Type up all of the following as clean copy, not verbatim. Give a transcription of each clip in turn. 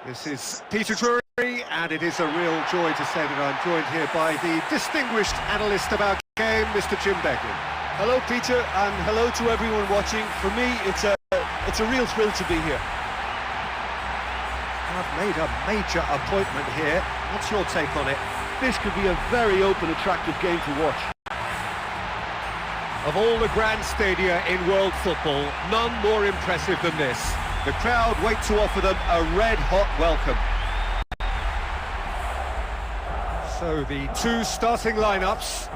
This is Ps2, and it is a real joy to say that I'm joined here by the distinguished analyst of our game, Mr. Jim Beglin. Hello, Peter, and hello to everyone watching. For me, it's a real thrill to be here. I've made a major appointment here. What's your take on it? This could be a very open, attractive game to watch. Of all the grand stadia in world football, none more impressive than this. The crowd wait to offer them a red-hot welcome. So the two starting lineups.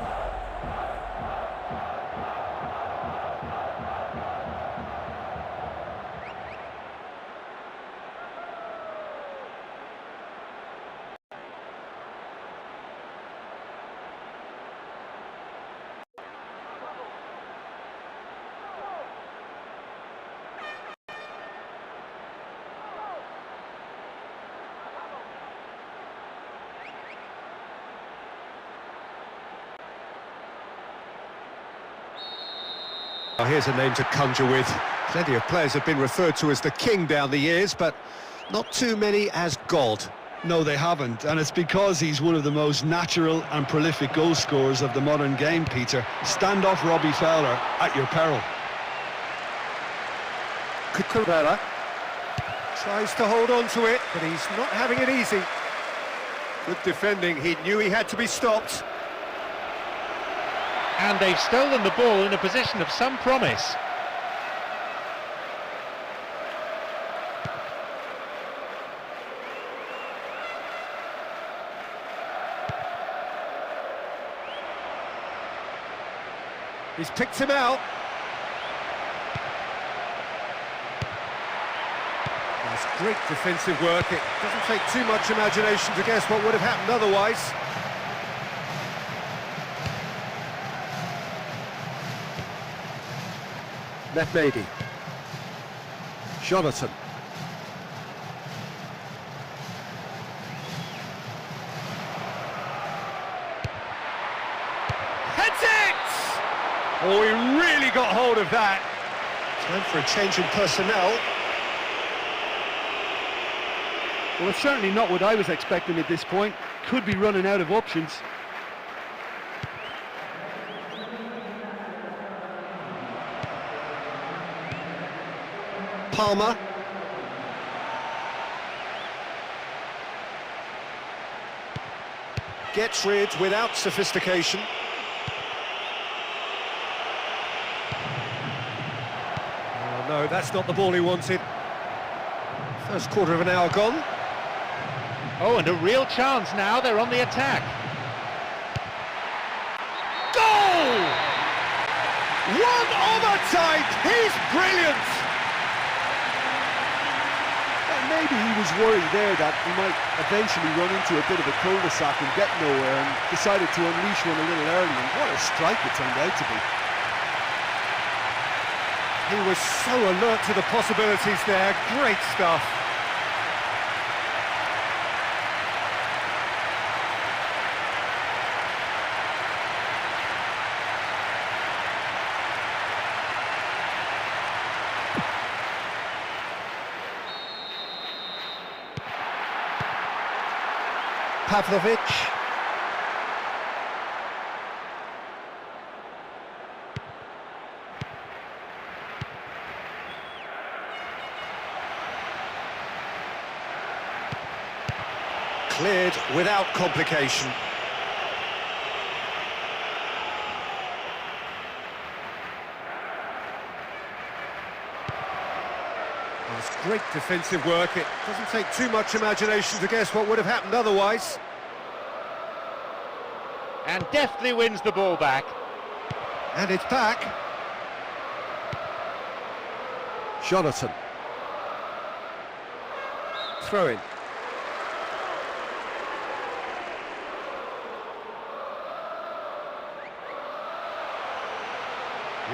Oh, here's a name to conjure with. Plenty of players have been referred to as the king down the years, but not too many as God. No, they haven't, and it's because he's one of the most natural and prolific goal scorers of the modern game, Peter. Stand off Robbie Fowler at your peril. Cucurella tries to hold on to it, but he's not having it easy. Good defending, he knew he had to be stopped. And they've stolen the ball in a position of some promise. He's picked him out. That's great defensive work. It doesn't take too much imagination to guess what would have happened otherwise. Mehmedi. Jonathan. Heads it! Oh, he really got hold of that. Time for a change in personnel. Well, it's certainly not what I was expecting at this point. Could be running out of options. Palmer. Gets rid without sophistication. Oh no, that's not the ball he wanted. First quarter of an hour gone. Oh, and a real chance now, they're on the attack. Goal! One of a type, he's brilliant! Maybe he was worried there that he might eventually run into a bit of a cul-de-sac and get nowhere, and decided to unleash one a little early, and what a strike it turned out to be. He was so alert to the possibilities there, great stuff. Pavlovic. Cleared without complication. That's great defensive work. It doesn't take too much imagination to guess what would have happened otherwise. And deftly wins the ball back. And it's back. Jonathan. Throw in.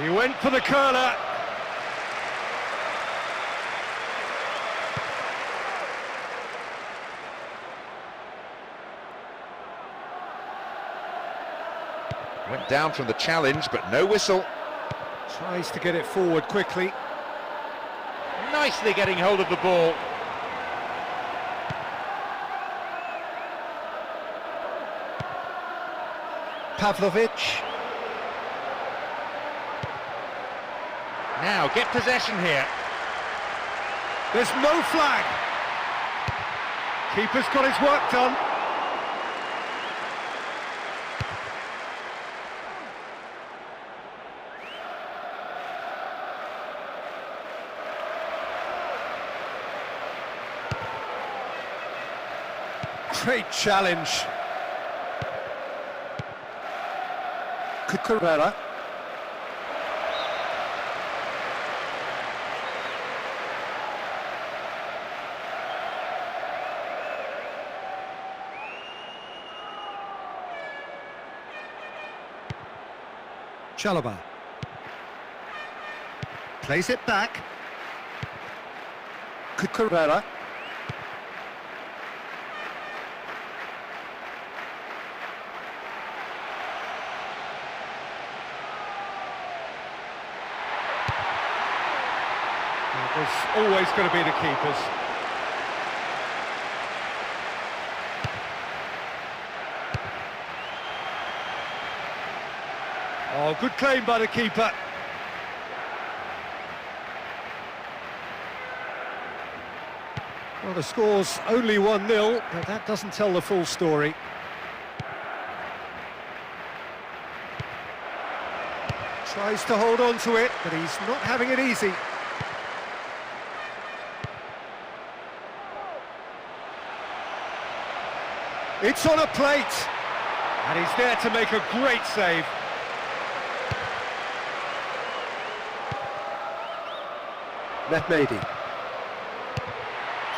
He went for the curler. Went down from the challenge, but no whistle. Tries to get it forward quickly. Nicely getting hold of the ball. Pavlovic. Now, get possession here. There's no flag. Keeper's got his work done. Great challenge. Cucurella. Chalobah. Plays it back. Cucurella. It's always going to be the keepers. Oh, good claim by the keeper. Well, the score's only 1-0, but that doesn't tell the full story. Tries to hold on to it, but he's not having it easy. It's on a plate, and he's there to make a great save. Mehmedi.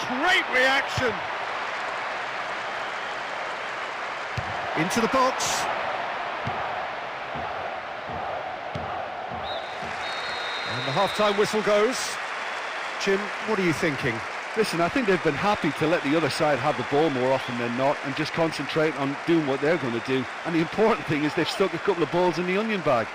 Great reaction. Into the box. And the half-time whistle goes. Jim, what are you thinking? Listen, I think they've been happy to let the other side have the ball more often than not and just concentrate on doing what they're going to do. And the important thing is they've stuck a couple of balls in the onion bag.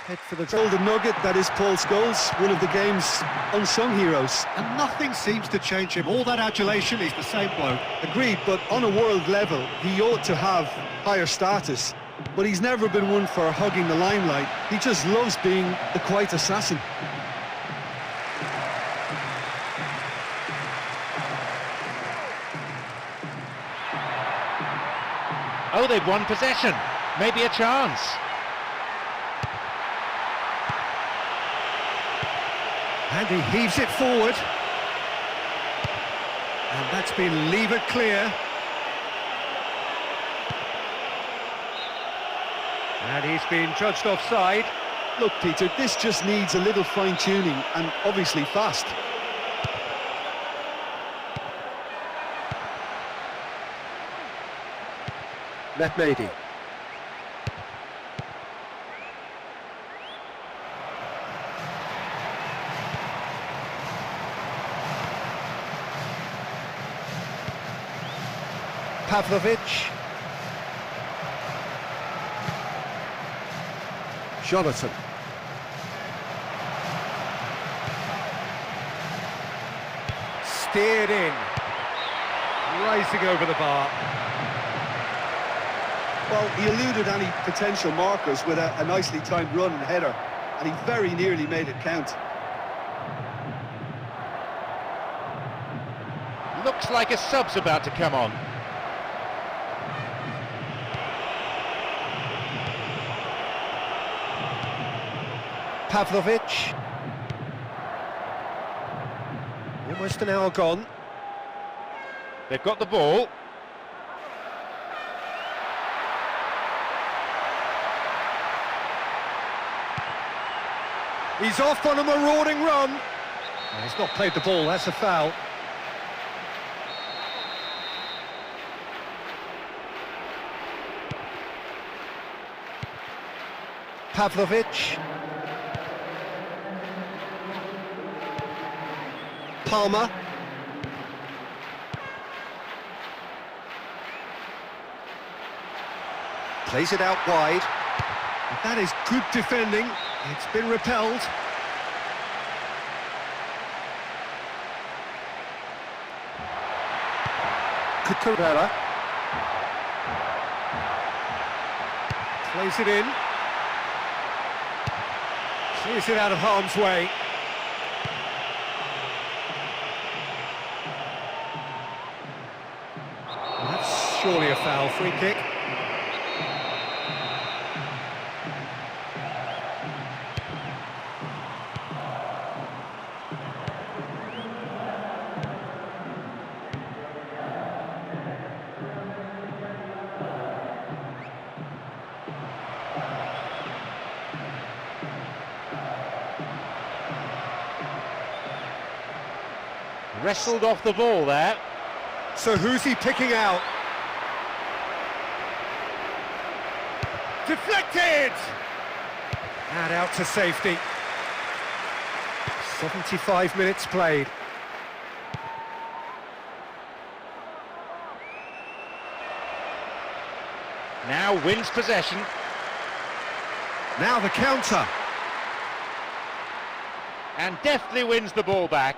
Head for the Golden nugget, that is Paul Scholes, one of the game's unsung heroes. And nothing seems to change him. All that adulation, he's the same bloke. Agreed, but on a world level, he ought to have higher status. But he's never been one for hugging the limelight. He just loves being the quiet assassin. Oh, they've won possession. Maybe a chance. And he heaves it forward. And that's been levered clear. And he's been judged offside. Look, Peter, this just needs a little fine-tuning and obviously fast. Mehmedi. Pavlovic. Jonathan. Steered in. Rising over the bar. Well, he eluded any potential markers with a nicely timed run and header, and he very nearly made it count. Looks like a sub's about to come on. Pavlovic. Almost an hour gone. They've got the ball. He's off on a marauding run. He's not played the ball, that's a foul. Pavlovic. Palmer. Plays it out wide. And that is good defending. It's been repelled. Cucurella. Plays it in. Clears it out of harm's way. That's surely a foul. Free kick. Wrestled off the ball there. So who's he picking out? Deflected! And out to safety. 75 minutes played. Now wins possession. Now the counter. And deftly wins the ball back.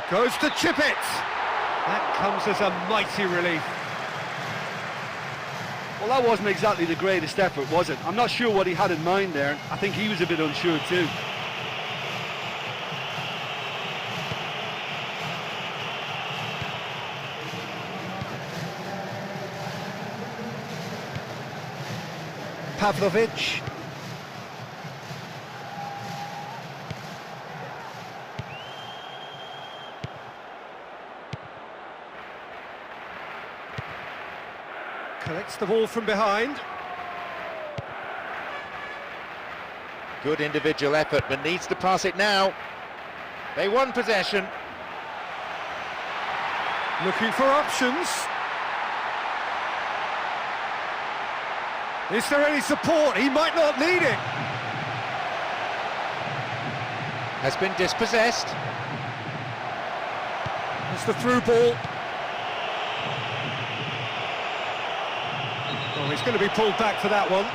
Goes to chip it. That comes as a mighty relief. Well, that wasn't exactly the greatest effort, was it? I'm not sure what he had in mind there. I think he was a bit unsure too. Pavlovic. Collects the ball from behind. Good individual effort, but needs to pass it now. They won possession. Looking for options. Is there any support? He might not need it. Has been dispossessed. It's the through ball. Oh, he's going to be pulled back for that one.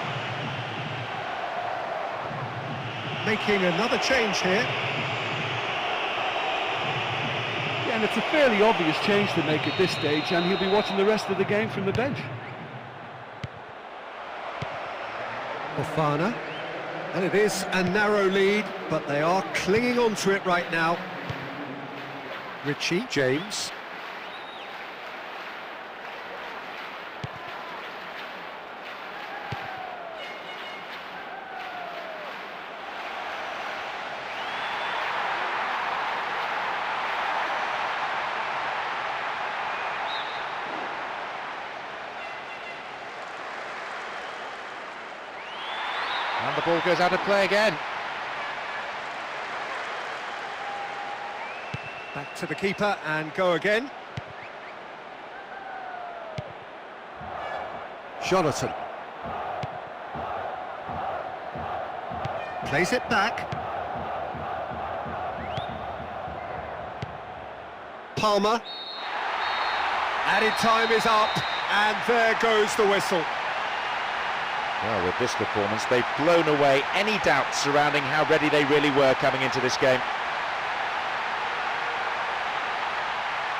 Making another change here. Yeah, and it's a fairly obvious change to make at this stage, and he'll be watching the rest of the game from the bench. Fofana, and it is a narrow lead, but they are clinging on to it right now. Richie James. And the ball goes out of play again. Back to the keeper and go again. Jonathan. Plays it back. Palmer. Added time is up, and there goes the whistle. Well, with this performance, they've blown away any doubts surrounding how ready they really were coming into this game.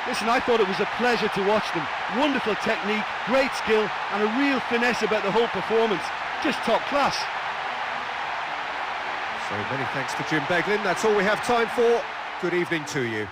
Listen, I thought it was a pleasure to watch them. Wonderful technique, great skill, and a real finesse about the whole performance. Just top class. So many thanks to Jim Beglin. That's all we have time for. Good evening to you.